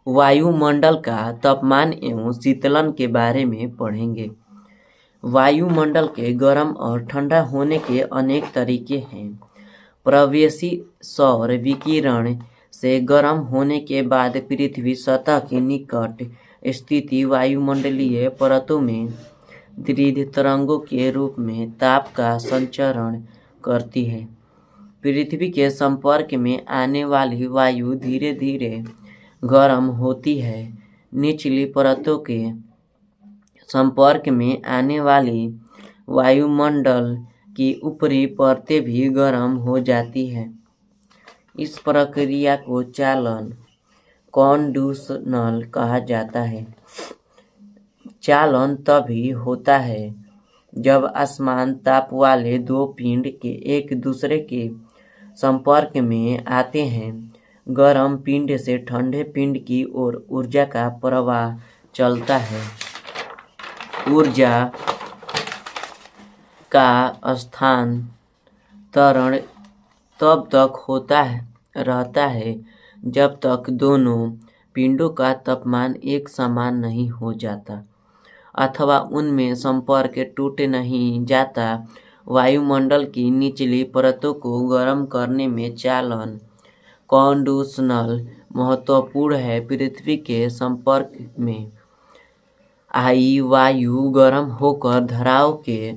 वायुमंडल का तापमान एवं शीतलन के बारे में पढ़ेंगे। वायुमंडल के गर्म और ठंडा होने के अनेक तरीके हैं। प्रवेशी सौर विकिरण से गर्म होने के बाद पृथ्वी सतह के निकट स्थित वायुमंडलीय परतों में दीर्घ तरंगों के रूप में ताप का संचरण करती है। पृथ्वी के संपर्क में आने वाली वायु धीरे धीरे गर्म होती है। निचली परतों के संपर्क में आने वाली वायुमंडल की ऊपरी परतें भी गर्म हो जाती हैं। इस प्रक्रिया को चालन कॉन्डक्शन कहा जाता है। चालन तभी होता है जब असमान ताप वाले दो पिंड के एक दूसरे के संपर्क में आते हैं। गर्म पिंड से ठंडे पिंड की ओर ऊर्जा का प्रवाह चलता है। ऊर्जा का स्थानांतरण तब तक होता रहता है जब तक दोनों पिंडों का तापमान एक समान नहीं हो जाता अथवा उनमें संपर्क टूट नहीं जाता। वायुमंडल की निचली परतों को गर्म करने में चालन कॉन्डक्शन महत्वपूर्ण है। पृथ्वी के संपर्क में आई वायु गर्म होकर धाराओं के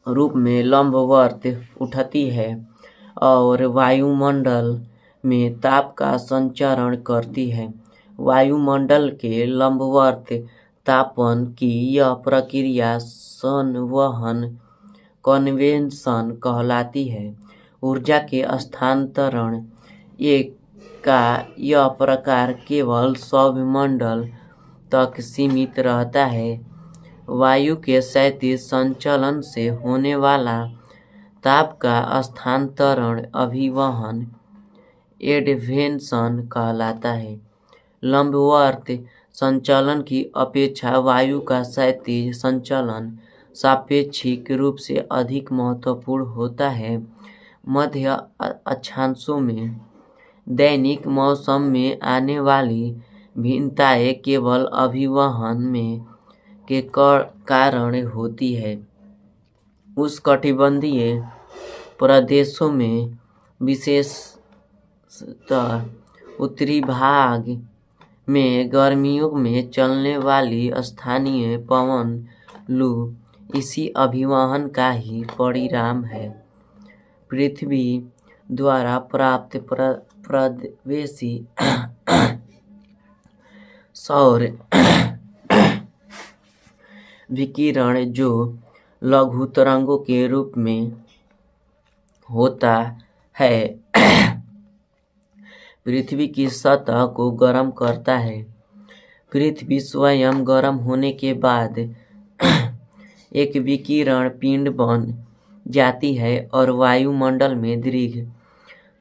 रूप में लंबवत उठती है और वायुमंडल में ताप का संचरण करती है। वायुमंडल के लंबवत तापन की यह प्रक्रिया संवहन कन्वेक्शन कहलाती है। ऊर्जा के स्थानांतरण का यह प्रकार केवल सौरमंडल तक सीमित रहता है। वायु के क्षैतिज संचलन से होने वाला ताप का स्थानांतरण अभिवहन एडवेंशन कहलाता है। लंबवत संचलन की अपेक्षा वायु का क्षैतिज संचलन सापेक्षिक रूप से अधिक महत्वपूर्ण होता है। मध्य अक्षांशों में दैनिक मौसम में आने वाली भिन्नताएं केवल अभिवहन में के कारण होती है। उष्णकटिबंधीय प्रदेशों में विशेषतः उत्तरी भाग में गर्मियों में चलने वाली स्थानीय पवन लू इसी अभिवहन का ही परिणाम है। पृथ्वी द्वारा प्राप्त प्रवेशी सौर विकिरण जो लघु तरंगों के रूप में होता है पृथ्वी की सतह को गर्म करता है। पृथ्वी स्वयं गर्म होने के बाद एक विकिरण पिंड बन जाती है और वायुमंडल में दीर्घ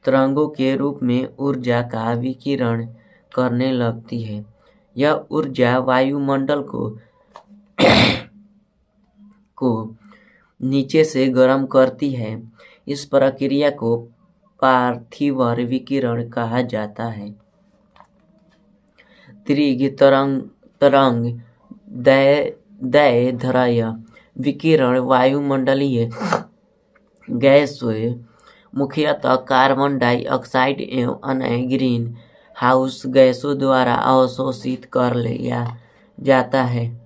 तरंगों के रूप में ऊर्जा का विकिरण करने लगती है। यह ऊर्जा वायुमंडल को नीचे से गर्म करती है। इस प्रक्रिया को पार्थिव विकिरण कहा जाता है। दीर्घ तरंग दैर्ध्य विकिरण वायुमंडलीय गैसों मुख्यतः कार्बन डाइऑक्साइड एवं अन्य ग्रीन हाउस गैसों द्वारा अवशोषित कर लिया जाता है।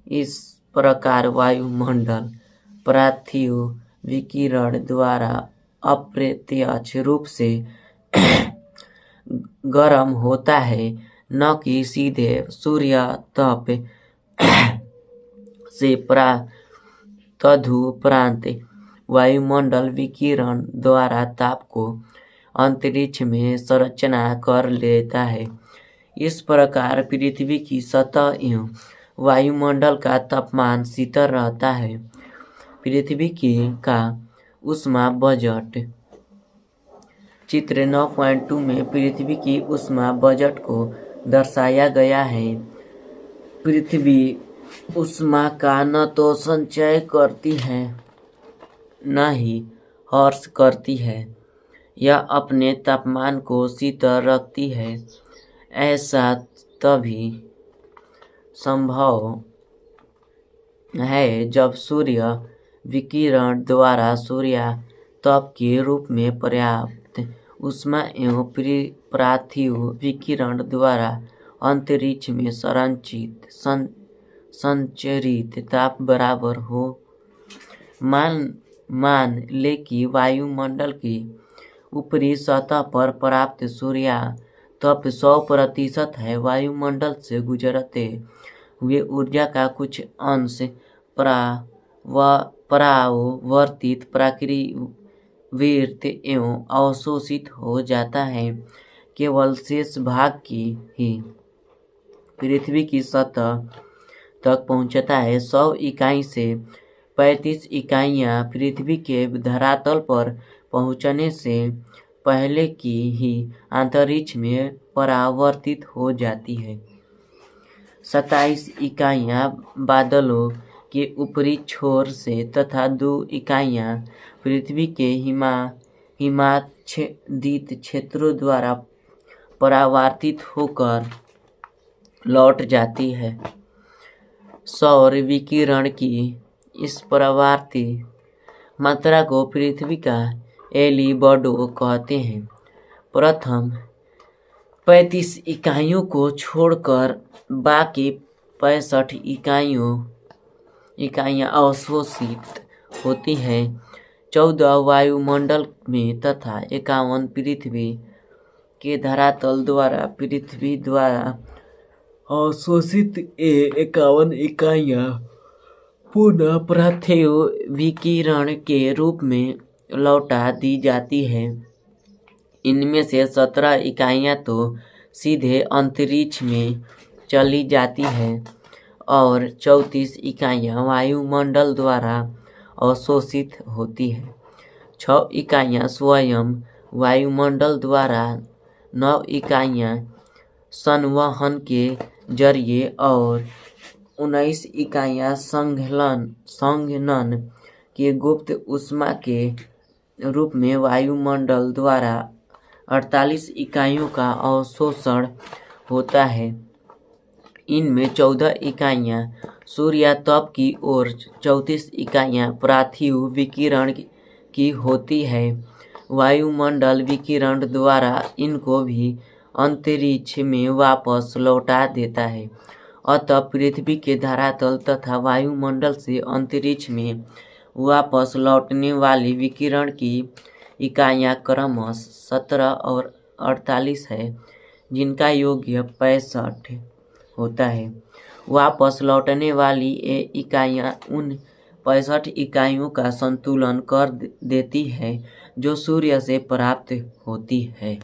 इस प्रकार वायुमंडल पार्थिव विकिरण द्वारा अप्रत्यक्ष रूप से गर्म होता है, न कि सीधे सूर्य ताप से। तदुपरांत वायुमंडल विकिरण द्वारा ताप को अंतरिक्ष में संचरण कर लेता है। इस प्रकार पृथ्वी की सतह एवं वायुमंडल का तापमान शीतल रहता है। पृथ्वी का ऊष्मा बजट चित्र 9.2 में पृथ्वी की ऊष्मा बजट को दर्शाया गया है। पृथ्वी ऊष्मा का न तो संचय करती है न ही ह्रास करती है। यह अपने तापमान को शीतल रखती है। ऐसा तभी संभव है जब सूर्य विकिरण द्वारा सूर्यातप के रूप में पर्याप्त ऊष्मा एवं पार्थिव विकिरण द्वारा अंतरिक्ष में संचरित ताप बराबर हो। मान ले कि वायुमंडल की ऊपरी सतह पर प्राप्त सूर्यातप 100% है। वायुमंडल से गुजरते हुए ऊर्जा का कुछ अंश परावर्तित प्रकृतिवृत्त एवं अवशोषित हो जाता है। केवल शेष भाग की ही पृथ्वी की सतह तक पहुंचता है। 100 इकाई से 35 इकाइयां पृथ्वी के धरातल पर पहुंचने से पहले की ही अंतरिक्ष में परावर्तित हो जाती है। 27 इकाइयां बादलों के ऊपरी छोर से तथा 2 इकाइयां पृथ्वी के हिमाच्छादित क्षेत्रों द्वारा परावर्तित होकर लौट जाती है। सौर विकिरण की इस परावर्तित मात्रा को पृथ्वी का एल्बिडो कहते हैं। प्रथम 35 इकाइयों को छोड़कर बाकी 65 इकाइयां अवशोषित होती हैं। 14 वायुमंडल में तथा 51 पृथ्वी के धरातल द्वारा पृथ्वी द्वारा अवशोषित 51 इकाइयां पुनः पार्थिव विकिरण के रूप में लौटा दी जाती है। इनमें से 17 इकाइयां तो सीधे अंतरिक्ष में चली जाती है और 34 इकाइयां वायुमंडल द्वारा अवशोषित होती है। 6 इकाइयां स्वयं वायुमंडल द्वारा, 9 इकाइयां संवहन के जरिए और 19 इकाइयां संघनन के गुप्त ऊष्मा के रूप में वायुमंडल द्वारा 48 इकाइयों का अवशोषण होता है। इनमें 14 इकाइयां सूर्यातप की और 34 इकाइयां पार्थिव विकिरण की होती है। वायुमंडल विकिरण द्वारा इनको भी अंतरिक्ष में वापस लौटा देता है। अतः पृथ्वी के धरातल तथा वायुमंडल से अंतरिक्ष में वापस लौटने वाली विकिरण की इकाइयां क्रमशः 17 और 48 है, जिनका योग 65 होता है। वापस लौटने वाली ये इकाइयां उन 65 इकाइयों का संतुलन कर देती है जो सूर्य से प्राप्त होती है।